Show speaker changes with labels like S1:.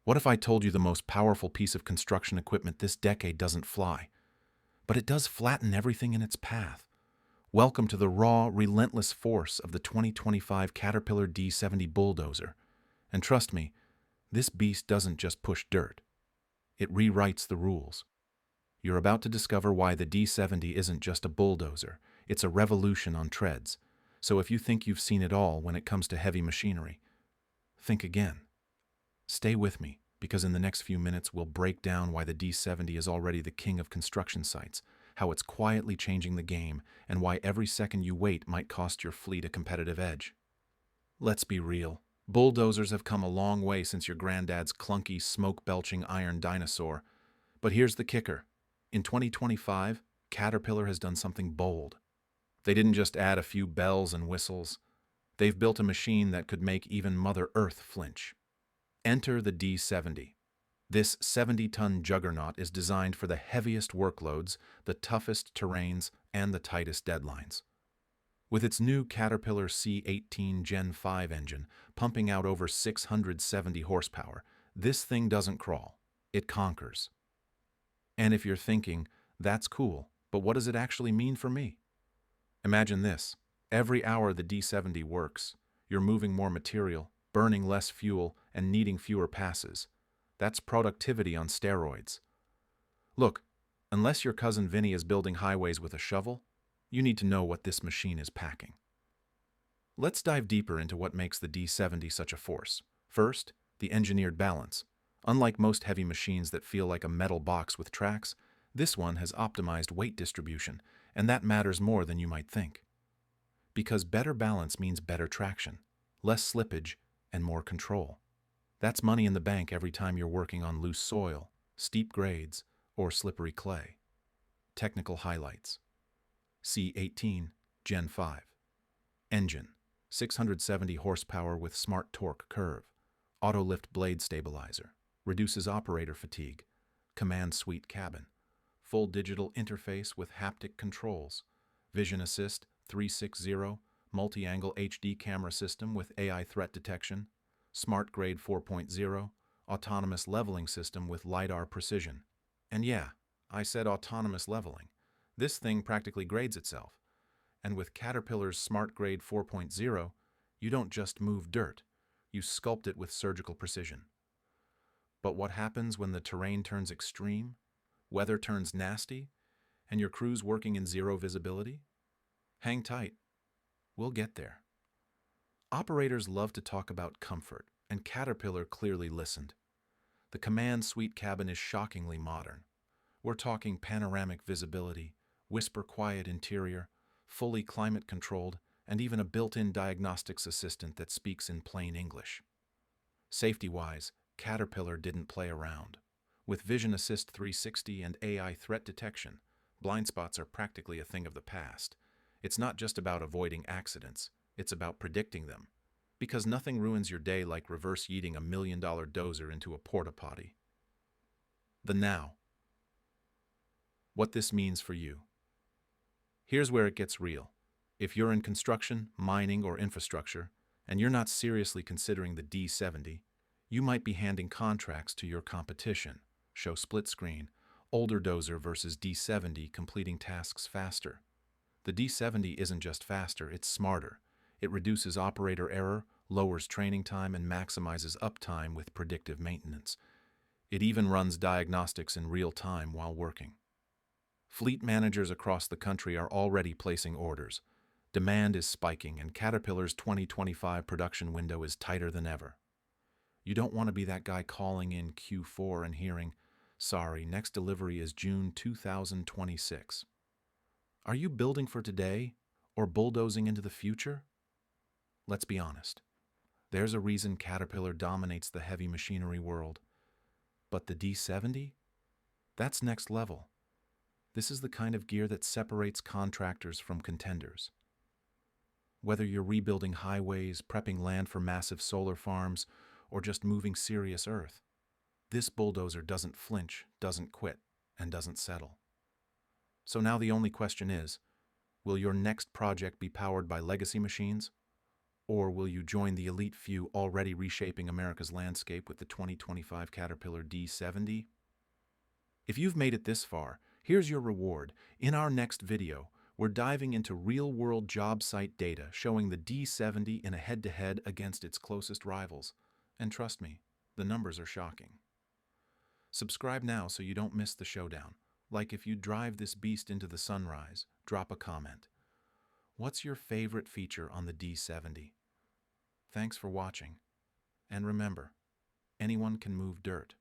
S1: What if I told you the most powerful piece of construction equipment this decade doesn't fly, but it does flatten everything in its path? Welcome to the raw, relentless force of the 2025 Caterpillar D70 Bulldozer. And trust me, this beast doesn't just push dirt. It rewrites the rules. You're about to discover why the D70 isn't just a bulldozer, it's a revolution on treads. So if you think you've seen it all when it comes to heavy machinery, think again. Stay with me, because in the next few minutes we'll break down why the D70 is already the king of construction sites, how it's quietly changing the game, and why every second you wait might cost your fleet a competitive edge. Let's be real. Bulldozers have come a long way since your granddad's clunky, smoke-belching iron dinosaur. But here's the kicker. In 2025, Caterpillar has done something bold. They didn't just add a few bells and whistles. They've built a machine that could make even Mother Earth flinch. Enter the D70. This 70-ton juggernaut is designed for the heaviest workloads, the toughest terrains, and the tightest deadlines. With its new Caterpillar C18 Gen 5 engine, pumping out over 670 horsepower, this thing doesn't crawl, it conquers. And if you're thinking, that's cool, but what does it actually mean for me? Imagine this. Every hour the D70 works, you're moving more material, burning less fuel, and needing fewer passes. That's productivity on steroids. Look, unless your cousin Vinny is building highways with a shovel, you need to know what this machine is packing. Let's dive deeper into what makes the D70 such a force. First, the engineered balance. Unlike most heavy machines that feel like a metal box with tracks, this one has optimized weight distribution, and that matters more than you might think. Because better balance means better traction, less slippage, and more control. That's money in the bank every time you're working on loose soil, steep grades, or slippery clay. Technical highlights. C18 Gen 5. Engine, 670 horsepower with smart torque curve. Auto-lift blade stabilizer. Reduces operator fatigue. Command suite cabin. Full digital interface with haptic controls. Vision assist 360. Multi-angle HD camera system with AI threat detection. Smart grade 4.0. Autonomous leveling system with LiDAR precision. And yeah, I said autonomous leveling. This thing practically grades itself. And with Caterpillar's Smart Grade 4.0, you don't just move dirt, you sculpt it with surgical precision. But what happens when the terrain turns extreme, weather turns nasty, and your crew's working in zero visibility? Hang tight. We'll get there. Operators love to talk about comfort, and Caterpillar clearly listened. The command suite cabin is shockingly modern. We're talking panoramic visibility, whisper-quiet interior, fully climate-controlled, and even a built-in diagnostics assistant that speaks in plain English. Safety-wise, Caterpillar didn't play around. With Vision Assist 360 and AI threat detection, blind spots are practically a thing of the past. It's not just about avoiding accidents, it's about predicting them. Because nothing ruins your day like reverse yeeting a $1 million dozer into a porta potty. The now. What this means for you. Here's where it gets real. If you're in construction, mining, or infrastructure, and you're not seriously considering the D70, you might be handing contracts to your competition. Show split screen, older dozer versus D70 completing tasks faster. The D70 isn't just faster, it's smarter. It reduces operator error, lowers training time, and maximizes uptime with predictive maintenance. It even runs diagnostics in real time while working. Fleet managers across the country are already placing orders. Demand is spiking, and Caterpillar's 2025 production window is tighter than ever. You don't want to be that guy calling in Q4 and hearing, "Sorry, next delivery is June 2026. Are you building for today or bulldozing into the future? Let's be honest. There's a reason Caterpillar dominates the heavy machinery world. But the D70? That's next level. This is the kind of gear that separates contractors from contenders. Whether you're rebuilding highways, prepping land for massive solar farms, or just moving serious earth, this bulldozer doesn't flinch, doesn't quit, and doesn't settle. So now the only question is, will your next project be powered by legacy machines Or will you join the elite few already reshaping America's landscape with the 2025 Caterpillar D70? If you've made it this far, here's your reward. In our next video, we're diving into real-world job site data showing the D70 in a head-to-head against its closest rivals. And trust me, the numbers are shocking. Subscribe now so you don't miss the showdown. Like if you drive this beast into the sunrise, drop a comment. What's your favorite feature on the D70? Thanks for watching. And remember, anyone can move dirt,